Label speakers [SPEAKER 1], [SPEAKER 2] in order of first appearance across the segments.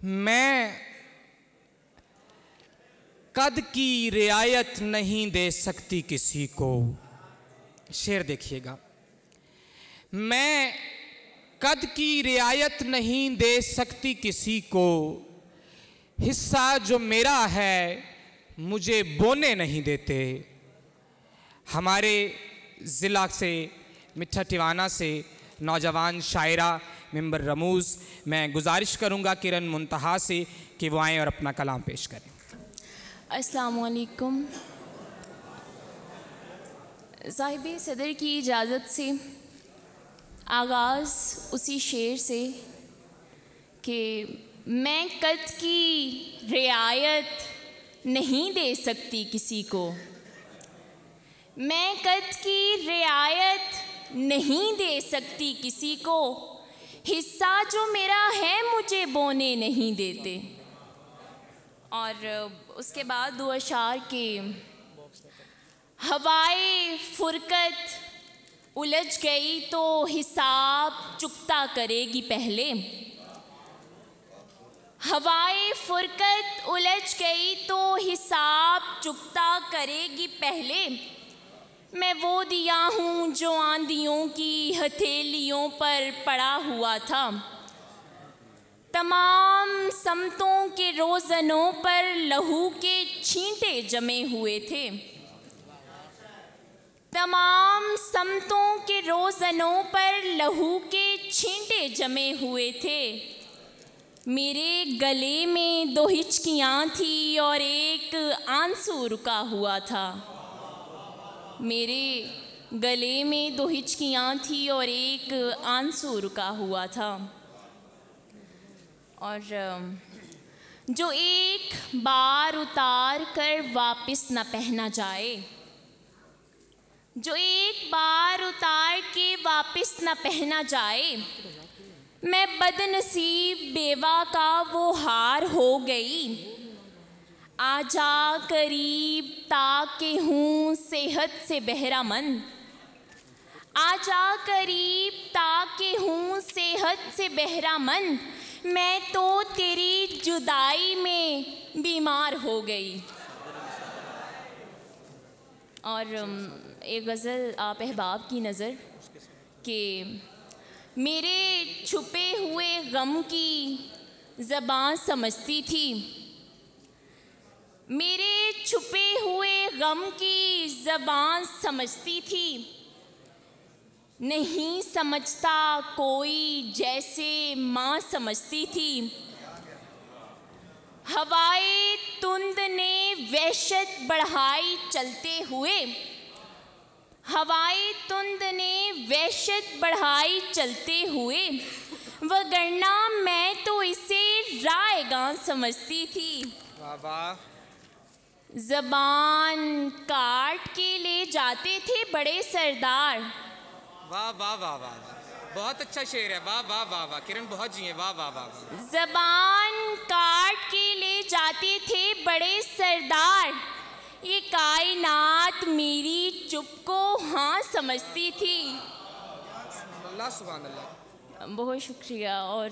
[SPEAKER 1] मैं कद की रियायत नहीं दे सकती किसी को। शेर देखिएगा। मैं कद की रियायत नहीं दे सकती किसी को, हिस्सा जो मेरा है मुझे बोने नहीं देते। हमारे ज़िला से मिठा टिवाना से नौजवान शायरा मेंबर रमूज़, मैं गुजारिश करूंगा किरण मुंतहा से कि वो आएँ और अपना कलाम पेश करें।
[SPEAKER 2] अस्सलामु अलैकुम। साहिब सदर की इजाज़त से आगाज़ उसी शेर से कि मैं कद की रियायत नहीं दे सकती किसी को, मैं कद की रियायत नहीं दे सकती किसी को, हिस्सा जो मेरा है मुझे बोने नहीं देते। और उसके दो अशार के हवाए फुरकत उलझ गई तो हिसाब चुकता करेगी पहले। हवाए फुरकत उलझ गई तो हिसाब चुकता करेगी पहले। मैं वो दिया हूँ जो आंधियों की हथेलियों पर पड़ा हुआ था, तमाम समतों के रोज़नों पर लहू के छींटे जमे हुए थे। तमाम समतों के रोज़नों पर लहू के छींटे जमे हुए थे। मेरे गले में 2 हिचकियाँ थी और एक आंसू रुका हुआ था। मेरे गले में 2 हिचकियाँ थी और एक आंसू रुका हुआ था। और जो एक बार उतार कर वापस न पहना जाए, जो एक बार उतार के वापस न पहना जाए, मैं बदनसीब बेवा का वो हार हो गई। आजा करीब ताकि हूँ सेहत से बहरामंद, आजा करीब ताकि हूँ सेहत से बहरामंद, मैं तो तेरी जुदाई में बीमार हो गई। और एक गज़ल आप अहबाब की नज़र कि मेरे छुपे हुए गम की ज़बान समझती थी, मेरे छुपे हुए गम की ज़बान समझती थी, नहीं समझता कोई जैसे माँ समझती थी। हवाए तुंद ने वहशत बढ़ाई चलते हुए, हवाए तुंद ने वहशत बढ़ाई चलते हुए, वगरना मैं तो इसे रायगां समझती थी। ज़बान काट के ले जाते थे बड़े सरदार।
[SPEAKER 1] वाह वाह वाह वाह, बहुत अच्छा शेर है। वाह वाह वाह वाह, किरण बहुत जी है। वाह वाह वाह।
[SPEAKER 2] ज़बान काट के ले जाते थे बड़े सरदार, ये कायनात मेरी चुप को हाँ समझती थी।
[SPEAKER 1] अल्लाह सुभान अल्लाह।
[SPEAKER 2] बहुत शुक्रिया। और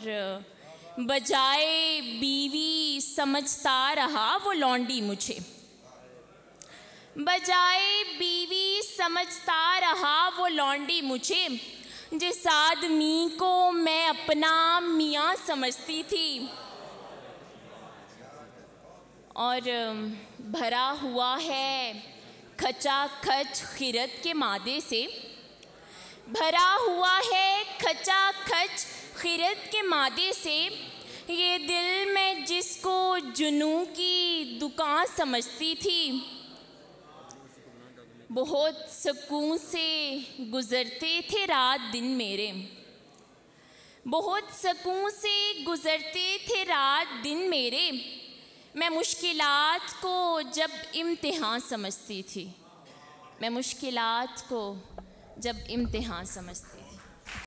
[SPEAKER 2] बजाए बीवी समझता रहा वो लौंडी मुझे, बजाए बीवी समझता रहा वो लौंडी मुझे, जिस आदमी को मैं अपना मियाँ समझती थी। और भरा हुआ है खचा खच खिरत के मादे से, भरा हुआ है खचा खच खिरत के मादे से, ये दिल में जिसको जुनून की दुकान समझती थी। बहुत सुकून से गुज़रते थे रात दिन मेरे, बहुत सुकून से गुज़रते थे रात दिन मेरे, मैं मुश्किलात को जब इम्तिहान समझती थी, मैं मुश्किलात को जब इम्तिहान समझती थी।